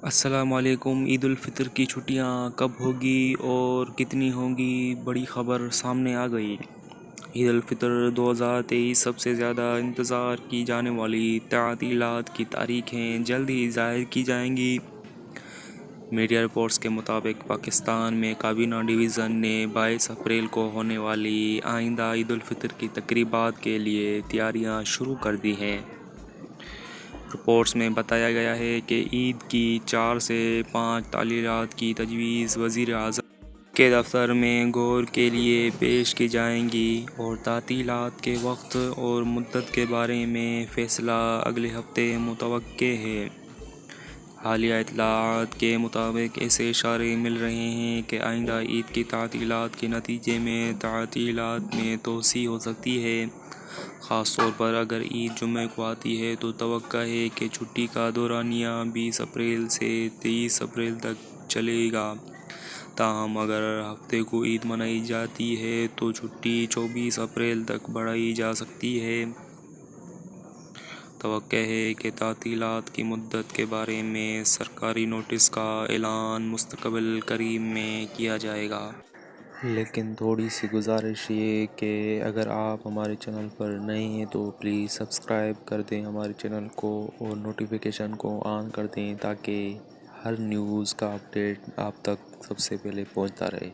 السلام علیکم۔ عید الفطر کی چھٹیاں کب ہوگی اور کتنی ہوں گی؟ بڑی خبر سامنے آ گئی۔ عید الفطر 2023 سب سے زیادہ انتظار کی جانے والی تعطیلات کی تاریخیں جلد ہی ظاہر کی جائیں گی۔ میڈیا رپورٹس کے مطابق پاکستان میں کابینہ ڈویژن نے 22 اپریل کو ہونے والی آئندہ عید الفطر کی تقریبات کے لیے تیاریاں شروع کر دی ہیں۔ رپورٹس میں بتایا گیا ہے کہ عید کی 4 سے 5 تعطیلات کی تجویز وزیر اعظم کے دفتر میں غور کے لیے پیش کی جائیں گی اور تعطیلات کے وقت اور مدت کے بارے میں فیصلہ اگلے ہفتے متوقع ہے۔ حالیہ اطلاعات کے مطابق ایسے اشارے مل رہے ہیں کہ آئندہ عید کی تعطیلات کے نتیجے میں تعطیلات میں توسیع ہو سکتی ہے۔ خاص طور پر اگر عید جمعہ کو آتی ہے تو توقع ہے کہ چھٹی کا دورانیہ 20 اپریل سے 23 اپریل تک چلے گا۔ تاہم اگر ہفتے کو عید منائی جاتی ہے تو چھٹی 24 اپریل تک بڑھائی جا سکتی ہے۔ توقع ہے کہ تعطیلات کی مدت کے بارے میں سرکاری نوٹس کا اعلان مستقبل قریب میں کیا جائے گا۔ لیکن تھوڑی سی گزارش یہ کہ اگر آپ ہمارے چینل پر نئے ہیں تو پلیز سبسکرائب کر دیں ہمارے چینل کو اور نوٹیفیکیشن کو آن کر دیں تاکہ ہر نیوز کا اپڈیٹ آپ تک سب سے پہلے پہنچتا رہے۔